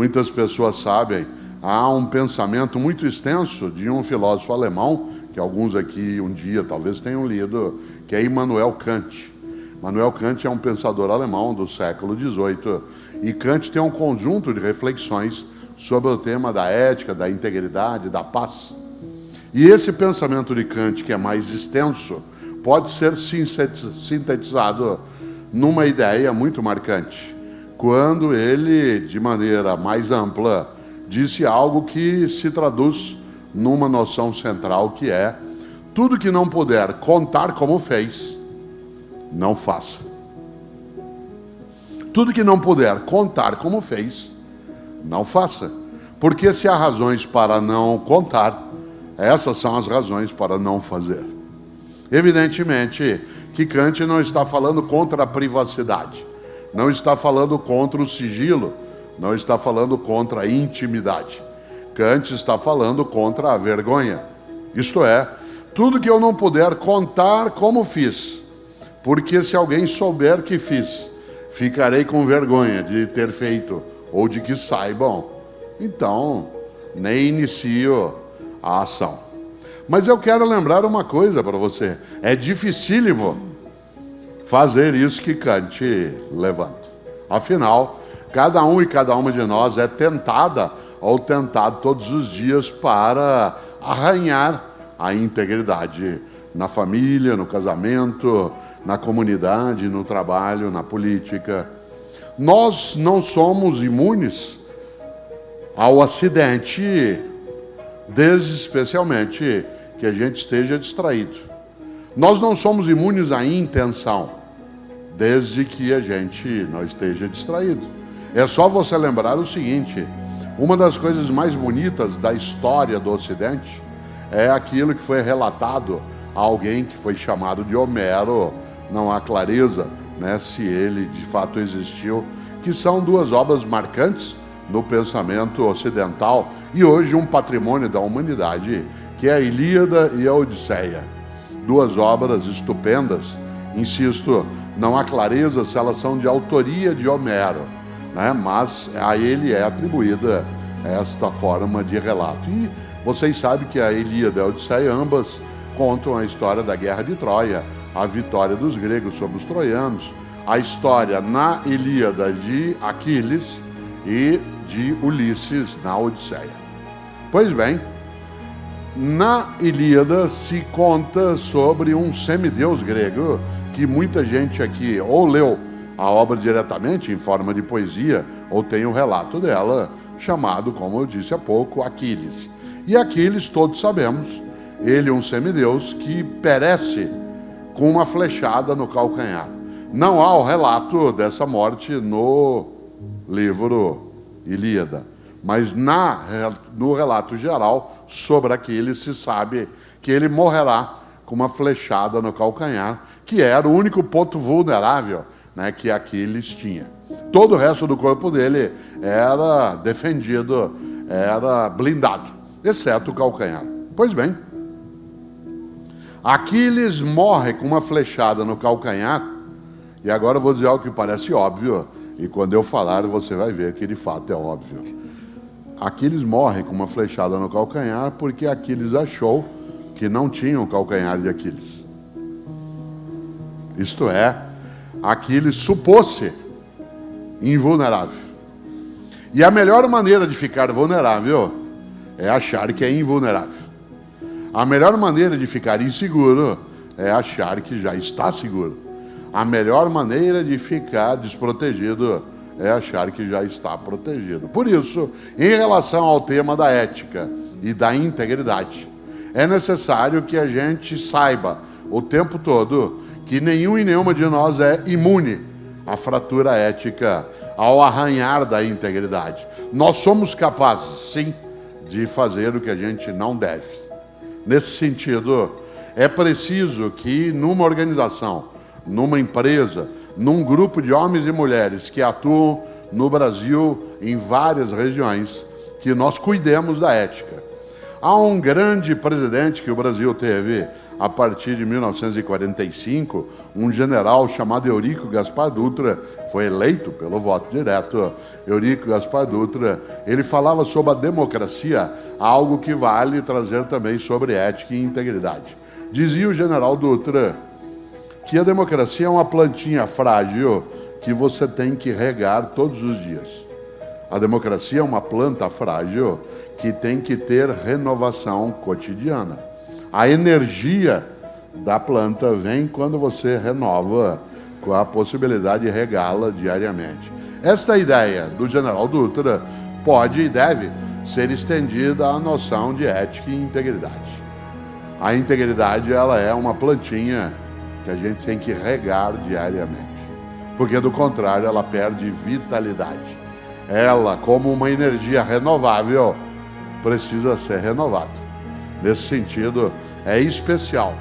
muitas pessoas sabem, há um pensamento muito extenso de um filósofo alemão, que alguns aqui um dia talvez tenham lido, que é Immanuel Kant. Immanuel Kant é um pensador alemão do século XVIII, e Kant tem um conjunto de reflexões sobre o tema da ética, da integridade, da paz. E esse pensamento de Kant, que é mais extenso, pode ser sintetizado numa ideia muito marcante, quando ele, de maneira mais ampla, disse algo que se traduz numa noção central, que é: tudo que não puder contar como fez, não faça. Tudo que não puder contar como fez, não faça. Porque se há razões para não contar, essas são as razões para não fazer. Evidentemente que Kant não está falando contra a privacidade, não está falando contra o sigilo, não está falando contra a intimidade. Kant está falando contra a vergonha. Isto é, tudo que eu não puder contar como fiz, porque se alguém souber que fiz, ficarei com vergonha de ter feito ou de que saibam, então nem inicio a ação. Mas eu quero lembrar uma coisa para você: é dificílimo fazer isso que Kant levanta. Afinal, cada um e cada uma de nós é tentada ou tentado todos os dias para arranhar a integridade na família, no casamento, na comunidade, no trabalho, na política. Nós não somos imunes ao acidente, desde especialmente que a gente esteja distraído. Nós não somos imunes à intenção, desde que a gente não esteja distraído. É só você lembrar o seguinte: uma das coisas mais bonitas da história do Ocidente é aquilo que foi relatado a alguém que foi chamado de Homero. Não há clareza, né, se ele de fato existiu, que são duas obras marcantes no pensamento ocidental e hoje um patrimônio da humanidade, que é a Ilíada e a Odisseia. Duas obras estupendas, insisto, não há clareza se elas são de autoria de Homero, né, mas a ele é atribuída esta forma de relato. E vocês sabem que a Ilíada e a Odisseia ambas contam a história da Guerra de Troia, a vitória dos gregos sobre os troianos, a história na Ilíada de Aquiles e de Ulisses na Odisseia. Pois bem, na Ilíada se conta sobre um semideus grego que muita gente aqui ou leu a obra diretamente em forma de poesia ou tem o relato dela, chamado, como eu disse há pouco, Aquiles. E Aquiles, todos sabemos, ele é um semideus que perece com uma flechada no calcanhar. Não há o relato dessa morte no livro Ilíada, mas no relato geral sobre Aquiles se sabe que ele morrerá com uma flechada no calcanhar, que era o único ponto vulnerável, né, que Aquiles tinha. Todo o resto do corpo dele era defendido, era blindado, exceto o calcanhar. Pois bem, Aquiles morre com uma flechada no calcanhar, e agora eu vou dizer algo que parece óbvio, e quando eu falar você vai ver que de fato é óbvio. Aquiles morre com uma flechada no calcanhar porque Aquiles achou que não tinha o calcanhar de Aquiles. Isto é, Aquiles supôs-se invulnerável. E a melhor maneira de ficar vulnerável é achar que é invulnerável. A melhor maneira de ficar inseguro é achar que já está seguro. A melhor maneira de ficar desprotegido é achar que já está protegido. Por isso, em relação ao tema da ética e da integridade, é necessário que a gente saiba o tempo todo que nenhum e nenhuma de nós é imune à fratura ética, ao arranhar da integridade. Nós somos capazes, sim, de fazer o que a gente não deve. Nesse sentido, é preciso que numa organização, numa empresa, num grupo de homens e mulheres que atuam no Brasil em várias regiões, que nós cuidemos da ética. Há um grande presidente que o Brasil teve a partir de 1945, um general chamado Eurico Gaspar Dutra, foi eleito pelo voto direto. Eurico Gaspar Dutra, ele falava sobre a democracia, algo que vale trazer também sobre ética e integridade. Dizia o general Dutra que a democracia é uma plantinha frágil que você tem que regar todos os dias. A democracia é uma planta frágil que tem que ter renovação cotidiana. A energia da planta vem quando você renova com a possibilidade de regá-la diariamente. Esta ideia do general Dutra pode e deve ser estendida à noção de ética e integridade. A integridade, ela é uma plantinha que a gente tem que regar diariamente, porque do contrário ela perde vitalidade. Ela, como uma energia renovável, precisa ser renovada. Nesse sentido, é especial